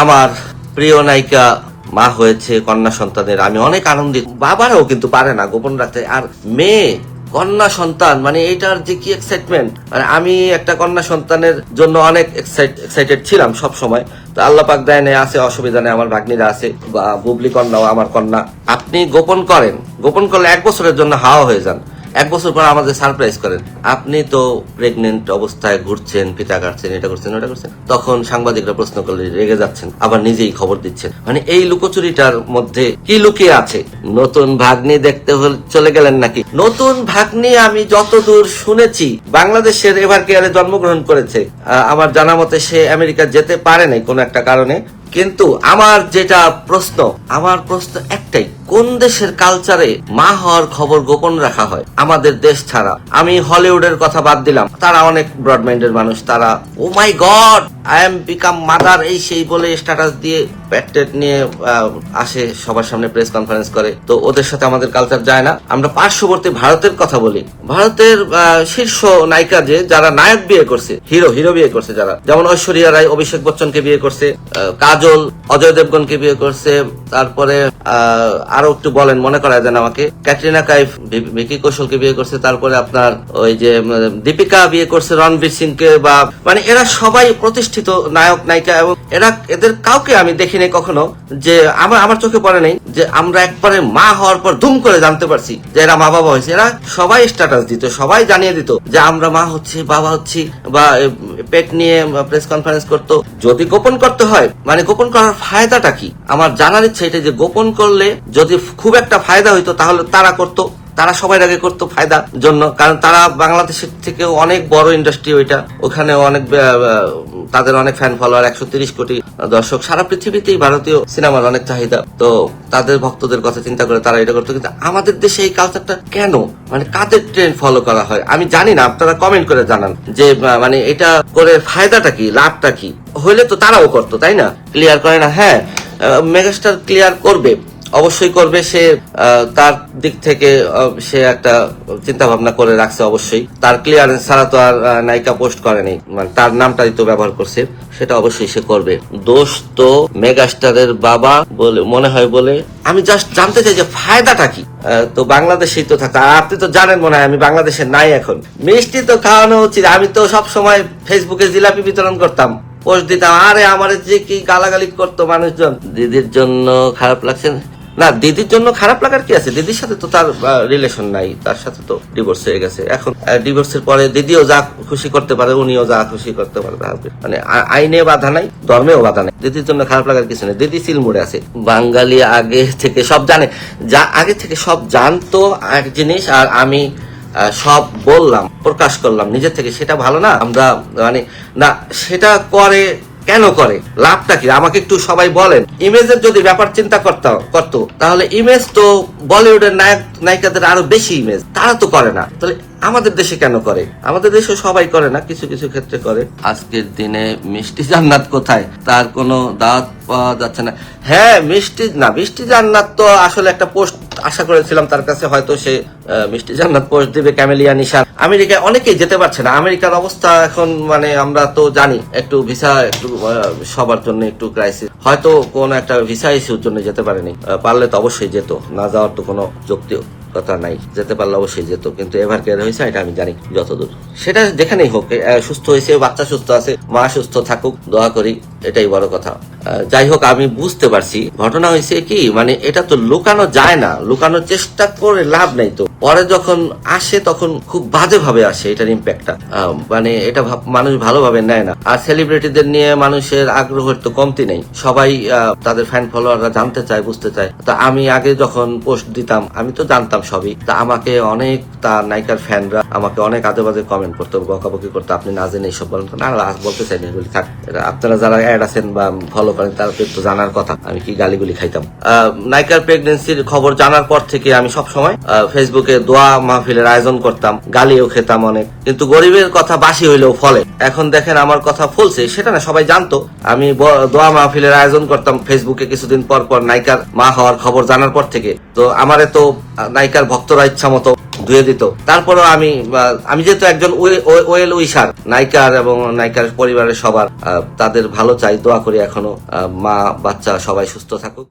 আমার প্রিয় নায়িকা মা হয়েছে কন্যা সন্তানের, আমি অনেক আনন্দিত। বাবারাও কিন্তু পারে না গোপন রাখতে। আর মেয়ে কন্যা সন্তান মানে এটার যে কি এক্সাইটমেন্ট, মানে আমি একটা কন্যা সন্তানের জন্য অনেক এক্সাইটেড ছিলাম সব সময়। তো আল্লাহ পাক দেয় নেই, আছে অসুবিধা নেই, আমার ভাগ্নিরা আছে, বা বুবলি কন্যাও আমার কন্যা। আপনি গোপন করেন, গোপন করলে 1 বছরের জন্য হাওয়া হয়ে যান, 1 বছর পর আমাদের সারপ্রাইজ করেন। আপনি তো প্রেগনেন্ট অবস্থায় ঘুরছেন, পিতা কাটছেন, এটা করছেন ওটা করছেন, তখন সাংবাদিকরা প্রশ্ন করলে রেগে যাচ্ছেন, আবার নিজেই খবর দিচ্ছেন। মানে এই লুকোচুরিটার মধ্যে কি লুকিয়ে আছে? নতুন ভাগ্নি দেখতে চলে গেলেন নাকি? নতুন ভাগ্নি আমি যতদূর শুনেছি বাংলাদেশের এভার কেয়ারে জন্মগ্রহণ করেছে। আমার জানা মতে সে আমেরিকা যেতে পারে নাই কোনো একটা কারণে। কিন্তু আমার প্রশ্ন একটাই, কোন দেশের কালচারে মা হওয়ার খবর গোপন রাখা হয় আমাদের দেশ ছাড়া? আমি হলিউডের কথা বাদ দিলাম, তারা অনেক ব্রডমাইন্ডের মানুষ, তারা oh my god I am become mother এই সেই বলে স্ট্যাটাস দিয়ে প্যাটেট নিয়ে আসে, সবার সামনে প্রেস কনফারেন্স করে। তো ওদের সাথে আমাদের কালচার যায় না। আমরা পার্শ্ববর্তী ভারতের কথা বলি। ভারতের শীর্ষ নায়িকা যে যারা নায়ক বিয়ে করছে, হিরো বিয়ে করছে যারা, যেমন ঐশ্বরিয়া রায় অভিষেক বচ্চনকে বিয়ে করছে, কাজল অজয় দেবগনকে বিয়ে করছে, তারপরে আরো একটু বলেন, মনে করা যায় আমাকে, ক্যাটরিনা কাইফ ভিকি কৌশলকে বিয়ে করছে, তারপরে আপনার ওই যে দীপিকা বিয়ে করছে রণবীর সিংকে, বা মানে এরা সবাই প্রতিষ্ঠিত নায়ক নায়িকা, এবং এদের কাউকে আমি দেখিনি কখনো যে আমার চোখে পড়ে নাই যে আমরা একবারে মা হওয়ার পর ধুম করে জানতে পারছি যে এরা মা বাবা হয়েছে। এরা সবাই স্ট্যাটাস দিত, সবাই জানিয়ে দিত যে আমরা মা হচ্ছি, বাবা হচ্ছি, বা পেট নিয়ে প্রেস কনফারেন্স করতো। যদি গোপন করতে হয়, মানে গোপন করার ফায়দাটা কি? আমার জানার ইচ্ছা এটা যে গোপন করলে যদি খুব একটা ফায়দা হইতো তাহলে তারা করতো, তারা সবাই আগে করতো ফায়দার জন্য, কারণ তারা বাংলাদেশের থেকে অনেক বড় ইন্ডাস্ট্রি ওইটা, ওখানে অনেক তাদের অনেক ফ্যান ফলোয়ার, 130 কোটি দর্শক, সারা পৃথিবীতেই ভারতীয় সিনেমার অনেক চাহিদা। তো তাদের ভক্তদের কথা চিন্তা করে তারা এটা করতো। কিন্তু আমাদের দেশে এই কালচারটা কেন, মানে কাদের ট্রেন্ড ফলো করা হয় আমি জানি না, আপনারা কমেন্ট করে জানান যে মানে এটা করে ফায়দাটা কি, লাভটা কি? হইলে তো তারাও করতো, তাই না? ক্লিয়ার করে না? হ্যাঁ, মেগাস্টার ক্লিয়ার করবে, অবশ্যই করবে। সে তার দিক থেকে সে একটা চিন্তা ভাবনা করে রাখছে, অবশ্যই তার ক্লিয়ারেন্স ছাড়া তো আর নায়িকা পোস্ট করেনি, মানে তার নামটাই তো ব্যবহার করছে, সেটা অবশ্যই সে করবে। দোষ তো মেগাস্টারের বাবা বলে মনে হয় বলে। আমি জাস্ট জানতে চাই যে ফায়দাটা কি? তো বাংলাদেশেই তো থাকতে, আপনি তো জানেন মনে হয় আমি বাংলাদেশে নাই এখন। মিষ্টি তো খাওয়ানো উচিত। আমি তো সব সময় ফেসবুকে জিলাপি বিতরণ করতাম, পোস্ট দিতাম, আরে আমার যে কি গালাগালি করতো মানুষজন। দিদির জন্য খারাপ লাগছে না, দিদির জন্য খারাপ লাগার কি আছে? দিদির সাথে তো তার রিলেশন নাই, তার সাথে তো ডিভোর্স হয়ে গেছে। এখন ডিভোর্সের পরে দিদিও যা খুশি করতে পারে, উনিও যা খুশি করতে পারে, মানে আইনে বাধা নাই, ধর্মেও বাধা নাই। দিদির জন্য খারাপ লাগার কিছু নেই, দিদি সিলমুড়ে আছে। বাঙালি আগে থেকে সব জানে, যা আগে থেকে সব জানতো এক জিনিস, আর আমি সব বললাম, প্রকাশ করলাম নিজের থেকে, সেটা ভালো না? আমরা মানে না, সেটা করে কেন করে, লাভটা কি? আমাকে একটু সবাই বলেন। ইমেজের যদি ব্যাপার চিন্তা করতো তাহলে ইমেজ তো বলিউডের নায়ক নায়িকাদের আরো বেশি ইমেজ, তারা তো করে না, তাহলে আমাদের দেশে কেন করে? আমাদের দেশে সবাই করে না, কিছু কিছু ক্ষেত্রে করে। আজকের দিনে মিষ্টি জান্নাত কোথায়, তার কোনো দাওয়াত পাওয়া যাচ্ছে না। হ্যাঁ, মিষ্টি জান্নাত তো আসলে একটা পোস্ট আশা করেছিলাম তার কাছে, হয়তো সে মিষ্টি জান্নাত পোস্ট দিবে। ক্যামেলিয়া নিশান আমেরিকায় অনেকেই যেতে পারছে না। আমেরিকার অবস্থা এখন মানে আমরা তো জানি, একটু ভিসা একটু সবার জন্য একটু ক্রাইসিস, হয়তো কোন একটা ভিসা ইস্যুর জন্য যেতে পারেনি। পারলে তো অবশ্যই যেত, না যাওয়ার তো কোনো যুক্তি কথা নাই, যেতে পারলে অবশ্যই যেত। কিন্তু এভার কেয়ার হয়েছে এটা আমি জানি যতদূর, সেটা যেখানেই হোক, সুস্থ হয়েছে, বাচ্চা সুস্থ আছে, মা সুস্থ থাকুক, দোয়া করি, এটাই বড় কথা। যাই হোক, আমি বুঝতে পারছি ঘটনা হয়েছে কি, মানে এটা তো লুকানো যায় না, লুকানোর চেষ্টা করে লাভ নাই। তো পরে যখন আসে তখন খুব বাজে ভাবে আসে, এটার ইম্প্যাক্টটা, মানে এটা মানুষ ভালোভাবে নেয় না। আর সেলিব্রিটিদের নিয়ে মানুষের আগ্রহের তো কমতি নেই, সবাই তাদের ফ্যান ফলোয়াররা জানতে চায়, বুঝতে চায়। তা আমি আগে যখন পোস্ট দিতাম আমি তো জানতাম সবই, তা আমাকে অনেক তার নায়িকার ফ্যানরা আমাকে অনেক আজে বাজে কমেন্ট করতো, বকাবকি করতো, আপনি না জেনে এইসব বলেন না, বলতে চাই না, এগুলি থাক। আপনারা যারা অ্যাড আছেন বা ফলো করেন তারা তো জানার কথা আমি কি গালিগুলি খাইতাম। নায়িকার প্রেগনেন্সির খবর জানার পর থেকে আমি সব সময় ফেসবুকে দোয়া মাহফিলের আয়োজন করতাম, গালিও খেতাম অনেক, কিন্তু গরিবের কথা বাসি হইলেও ফলে। এখন দেখেন আমার কথা ফলছে, সেটা না সবাই জানতো। আমি দোয়া মাহফিলের আয়োজন করতাম ফেসবুকে কিছুদিন পর পর নায়িকার মা হওয়ার খবর জানার পর থেকে। তো আমারে তো নায়িকার ভক্তরা ইচ্ছা মতো ধুয়ে দিত। তারপরেও আমি যেহেতু একজন ওয়েল উইশার নায়িকার এবং নায়িকার পরিবারের সবার, তাদের ভালো চাই, দোয়া করি এখনো মা বাচ্চা সবাই সুস্থ থাকুক।